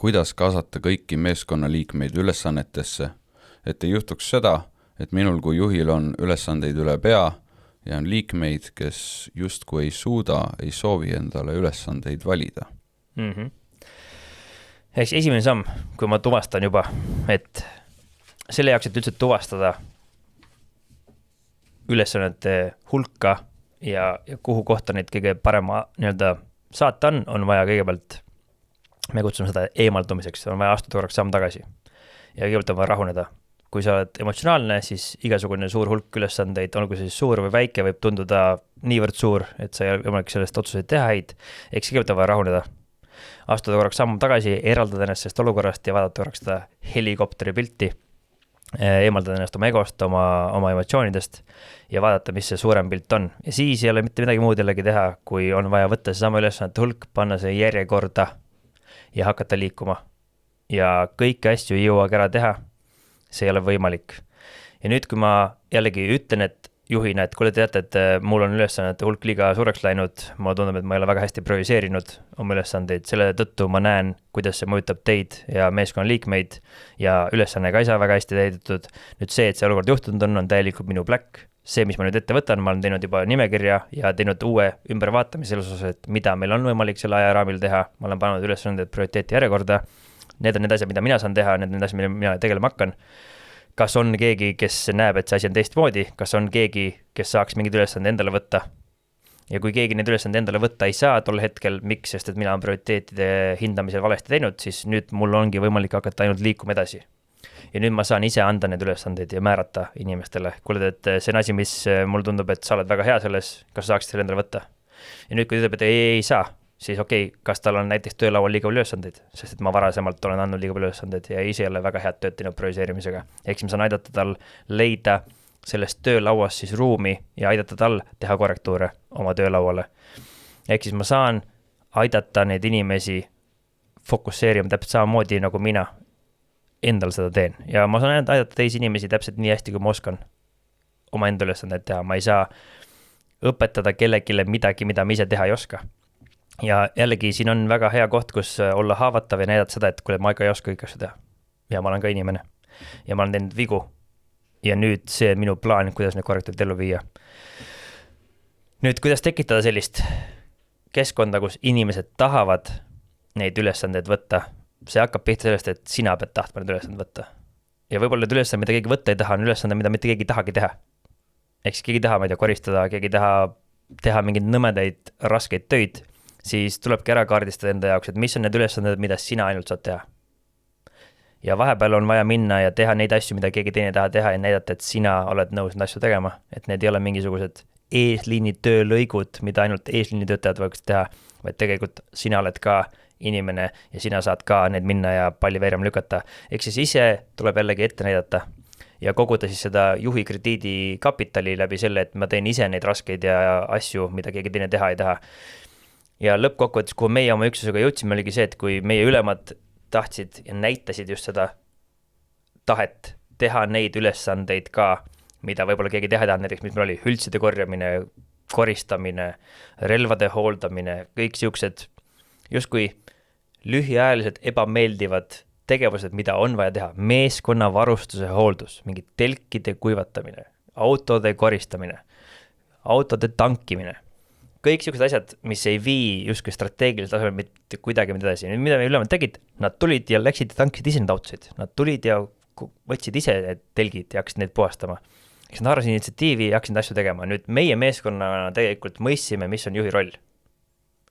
kuidas kaasata kõiki meeskonnaliikmeid ülesannetesse, et ei juhtuks seda, et minul kui juhil on ülesandeid üle pea ja on liikmeid, kes justkui ei suuda, ei soovi endale ülesandeid valida. Eks esimene samm, kui ma tuvastan juba, et selle jaoks, et üldse tuvastada ülesannete hulka ja kuhu kohta neid kõige parema nii-öelda saata on vaja kõigepealt, me kutsume seda eemaldumiseks, on vaja astuda korraks samm tagasi ja kõigepealt on vaja rahuneda. Kui sa oled emotsionaalne, siis igasugune suur hulk ülesandeid, olgu siis suur või väike, võib tunduda niivõrd suur, et sa ei ole võimalik sellest otsuseid teha häid, eks kõigepealt on vaja rahuneda. Astuda korraks samm tagasi, eraldada ennast sellest olukorrast ja vaadata korraks seda helikopteri pilti, eemaldada ennast oma egost, oma emotsioonidest ja vaadata, mis see suurem pilt on. Ja siis ei ole mitte midagi muud jällegi teha, kui on vaja võtta see sama ülesannete hulk, panna see järjekorda ja hakata liikuma. Ja kõiki asju ei jõuagi ära teha, see ei ole võimalik. Ja nüüd, kui ma jällegi ütlen, et juhina, et kuule teate, et mul on ülesannete hulk liiga suureks läinud, ma tundub, et ma ei ole väga hästi prioriseerinud oma ülesandeid, selle tõttu ma näen, kuidas see mõjutab teid ja meeskonna liikmeid ja ülesanne ka ei saa väga hästi täidetud. Nüüd see, et see olukord juhtunud on täielikult minu pläkk. See, mis ma nüüd ette võtan, ma olen teinud juba nimekirja ja teinud uue ümbervaatamise selles osas, et mida meil on võimalik selle ajaraamil teha. Ma olen pannud ülesanded prioriteeti järjekorda. Need on need asjad, mida mina saan teha, need on need asjad, mida mina tegelema hakkan. Kas on keegi, kes näeb, et see asi on teistmoodi? Kas on keegi, kes saaks mingid ülesande endale võtta? Ja kui keegi need ülesande endale võtta ei saa tol hetkel, miks, sest et mina on prioriteetide hindamisel valesti teinud, siis nüüd mul ongi võimalik hakata ainult liikuma edasi. Ja nüüd ma saan ise anda need ülesandeid ja määrata inimestele. Kuule, et see on asi, mis mul tundub, et sa oled väga hea selles, kas saaksid selle endale võtta? Ja nüüd, kui ütleb, et ei saa, siis okei, kas tal on näiteks töölaual liiga palju ülesandeid, sest et ma varasemalt olen andnud liiga palju ülesandeid ja ise ei ole väga head tööd teinud prioriseerimisega. Ehk siis ma saan aidata tal leida sellest töölauas siis ruumi ja aidata tal teha korrektuure oma töölauale. Ehk siis ma saan aidata neid inimesi fokusseerima täpselt samamoodi, nagu mina endal seda teen. Ja ma saan aidata teisi inimesi täpselt nii hästi, kui ma oskan oma enda ülesandeid teha. Ma ei saa õpetada kellelegi midagi, mida ma ise teha ei oska. Ja jällegi siin on väga hea koht, kus olla haavatav ja näidata seda, et kuule, ma ikka ei oska kõik asju teha. Ja ma olen ka inimene. Ja ma olen teinud vigu. Ja nüüd see minu plaan, kuidas need korrektuurid ellu viia. Nüüd, kuidas tekitada sellist keskkonda, kus inimesed tahavad neid ülesandeid võtta. See hakkab pihta sellest, et sina pead tahtma need ülesanded võtta. Ja võib-olla need ülesanded, mida keegi võtta ei taha, on ülesanded, mida mitte keegi tahagi teha. Ehk siis keegi taha, ma ei tea, koristada, keegi taha teha mingeid nõmedaid, raskeid töid, siis tulebki ära kaardistada enda jaoks, et mis on need ülesanded, mida sina ainult saad teha. Ja vahepeal on vaja minna ja teha neid asju, mida keegi teine taha teha ja näidata, et sina oled nõus neid asju tegema. Et need ei ole mingisugused eesliini töölõigud, mida ainult eesliini töötajad võiks teha, vaid tegelikult sina oled ka inimene ja sina saad ka need minna ja palli veerema lükata. Ehk siis ise tuleb jällegi ette näidata ja koguda siis seda juhi krediidi kapitali läbi selle, et ma teen ise neid raskeid ja asju, mida keegi teine teha ei taha. Ja lõppkokkuvõttes, kui meie oma üksusega jõudsime, oligi see, et kui meie ülemad tahtsid ja näitasid just seda tahet teha neid ülesandeid ka, mida võib-olla keegi teha taha, näiteks mis meil oli, hültside korjamine, koristamine, relvade hooldamine, kõik siuksed justkui lühiajalised ebameeldivad tegevused, mida on vaja teha, meeskonna varustuse hooldus, mingi telkide kuivatamine, autode koristamine, autode tankimine. Kõik siuksed asjad, mis ei vii justkui strateegiliselt tasemel mitte kuidagi edasi. Nüüd, mida me ülemad tegid, nad tulid ja läksid ja tankisid ise need autosid. Nad tulid ja võtsid ise need telgid ja hakkasid neid puhastama. Eks nad haarasid initsiatiivi ja hakkasid asju tegema. Nüüd meie meeskonnana tegelikult mõistsime, mis on juhi roll.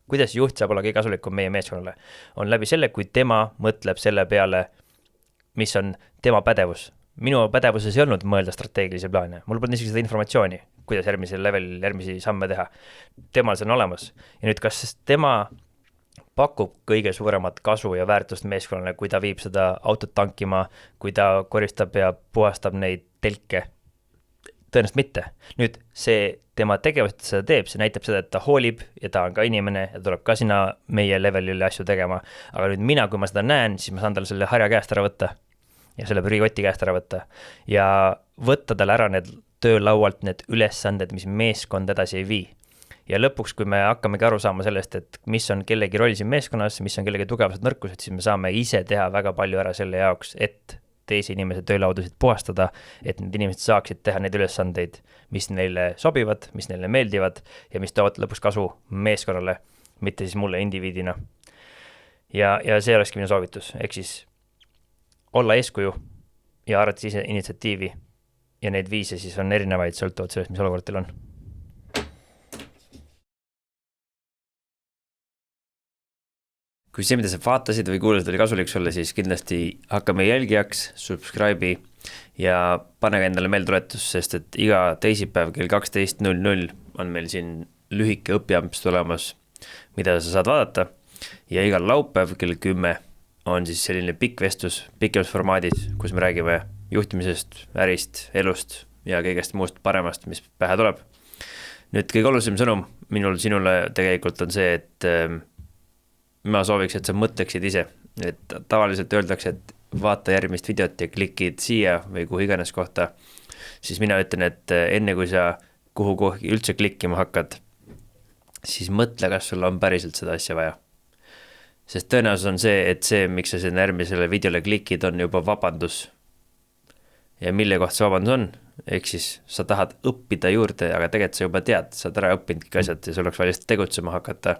Kuidas juht saab olla kõige kasulikum meie meeskonnale? On läbi selle, kui tema mõtleb selle peale, mis on tema pädevus. Minu pädevuses ei olnud mõelda strateegilise plaane. Mul polnud isegi seda informatsiooni, kuidas järgmisel levelil järgmisi samme teha. Temal see on olemas. Ja nüüd, kas tema pakub kõige suuremat kasu ja väärtust meeskonnale, kui ta viib seda autot tankima, kui ta koristab ja puhastab neid telke? Tõenäoliselt mitte. Nüüd see tema tegevus, et seda teeb, see näitab seda, et ta hoolib ja ta on ka inimene ja tuleb ka sinna meie levelile asju tegema. Aga nüüd mina, kui ma seda näen, siis ma saan talle selle harja käest ära võtta ja selle prügikoti käest ära võtta ja võtta talle ära need töölaualt need ülesanded, mis meeskond edasi ei vii. ja lõpuks, kui me hakkamegi aru saama sellest, et mis on kellegi roll siin meeskonnas, mis on kellegi tugevused, nõrkused, siis me saame ise teha väga palju ära selle jaoks, et teisi inimese töölaudasid puhastada, et need inimesed saaksid teha neid ülesandeid, mis neile sobivad, mis neile meeldivad ja mis toovad lõpuks kasu meeskonnale, mitte siis mulle indiviidina. Ja see olekski minu soovitus, ehk siis olla eeskuju ja arvates ise initsiatiivi ja neid viise siis on erinevaid, sõltuvad sellest, mis olukord teil on. Kui see, mida sa vaatasid või kuulasid, oli kasulik sulle, siis kindlasti hakkame jälgijaks, subscribe'i ja pane endale meeltuletus, sest et iga teisipäev kell 12.00 on meil siin lühike õpiamps tulemas, mida sa saad vaadata ja igal laupäev kell 10 on siis selline pikk vestlus, pikemas formaadis, kus me räägime juhtimisest, ärist, elust ja kõigest muust paremast, mis pähe tuleb. Nüüd kõige olulisem sõnum minul sinule tegelikult on see, et ma sooviks, et sa mõtleksid ise, et tavaliselt öeldakse, et vaata järgmist videot ja klikid siia või kuhu iganes kohta, siis mina ütlen, et enne kui sa kuhu üldse klikkima hakkad, siis mõtle, kas sul on päriselt seda asja vaja. Sest tõenäosus on see, et see, miks sa sinna järgmisele videole klikid, on juba vabandus. Ja mille kohta see vabandus on? Ehk siis sa tahad õppida juurde, aga tegelikult sa juba tead, sa oled ära õppinud kõik asjad ja sul oleks vaja tegutsema hakata,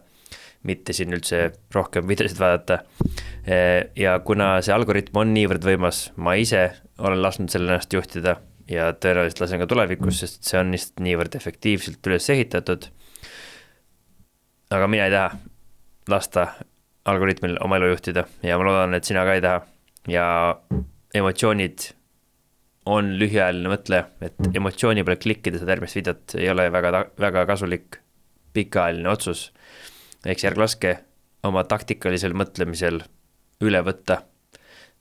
mitte siin üldse rohkem videosid vaadata. Ja kuna see algoritm on niivõrd võimas, ma ise olen lasknud selle ennast juhtida ja tõenäoliselt lasen ka tulevikus, sest see on lihtsalt niivõrd efektiivselt üles ehitatud. Aga mina ei taha lasta algoritmil oma elu juhtida ja ma loodan, et sina ka ei taha. Ja emotsioonid on lühiajaline mõtleja, et emotsiooni peale klikkida seda järgmist videot ei ole väga kasulik pikaajaline otsus. Ehk järg laske oma taktikalisel mõtlemisel üle võtta,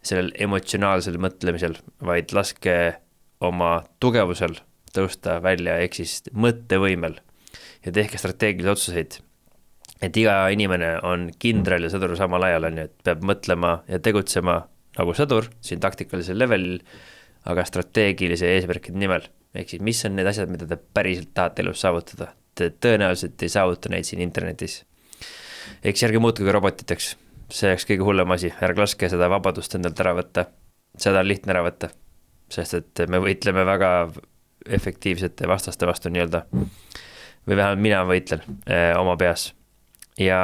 sellel emotsionaalsel mõtlemisel, vaid laske oma tugevusel tõusta välja, ehk siis mõttevõimel ja tehke strateegilisi otsuseid. Et iga inimene on kindral ja sõdur samal ajal, et peab mõtlema ja tegutsema nagu sõdur siin taktikalisel levelil, aga strateegilise eesmärkide nimel. Ehk siis mis on need asjad, mida te päriselt tahate elus saavutada? Te tõenäoliselt ei saavuta neid siin internetis. Eks järgi muutuge robotiteks, see oleks kõige hullem asi, ärge laske seda vabadust endalt ära võtta, seda on lihtne ära võtta, sest et me võitleme väga efektiivsete vastaste vastu nii-öelda, või vähemalt mina võitlen oma peas. Ja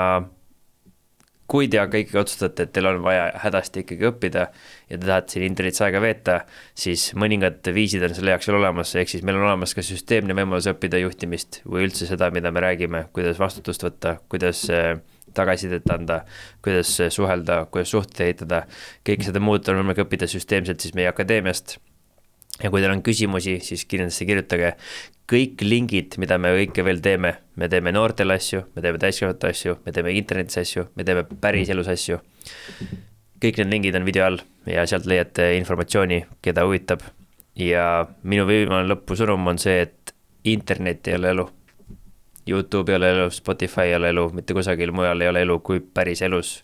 kui te aga ikkagi otsustate, et teil on vaja hädasti ikkagi õppida ja te tahate siin internetis aega veeta, siis mõningad viisid on selle jaoks veel olemas, ehk siis meil on olemas ka süsteemne võimalus õppida juhtimist või üldse seda, mida me räägime, kuidas vastutust võtta, kuidas tagasisidet anda, kuidas suhelda, kuidas suhteid ehitada, kõik seda muud on võimalik õppida süsteemselt siis meie akadeemiast. Ja kui teil on küsimusi, siis kindlasti kirjutage kõik lingid, mida me kõike veel teeme. Me teeme noortel asju, me teeme täiskasvanute asju, me teeme internetis asju, me teeme päris elus asju. Kõik need lingid on video all ja sealt leiate informatsiooni, keda huvitab. Ja minu viimane lõppu sõnum on see, et internet ei ole elu. YouTube ei ole elu, Spotify ei ole elu, mitte kusagil mujal ei ole elu kui päris elus.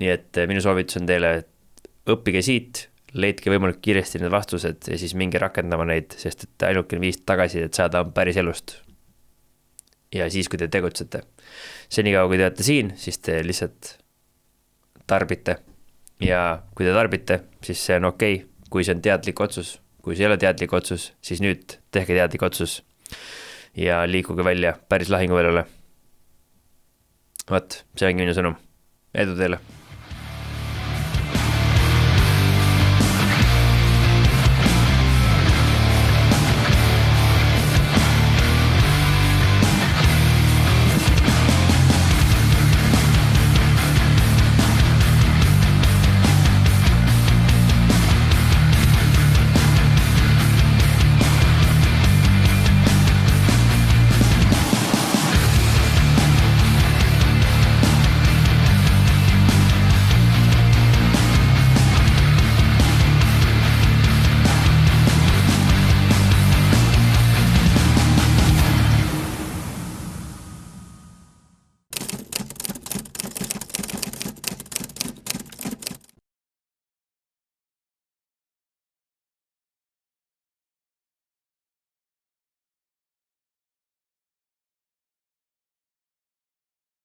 Nii et minu soovitus on teile, et õppige siit, leidke võimalik kiiresti need vastused ja siis minge rakendama neid, sest et ainukene viis tagasi, et saada on päris elust. Ja siis, kui te tegutsete. Senikaua, kui te olete siin, siis te lihtsalt tarbite. Ja kui te tarbite, siis see on okei. Kui see on teadlik otsus, kui see ei ole teadlik otsus, siis nüüd tehke teadlik otsus ja liikuge välja päris lahinguväljale. Vaat, see ongi minu sõnum. Edu teile!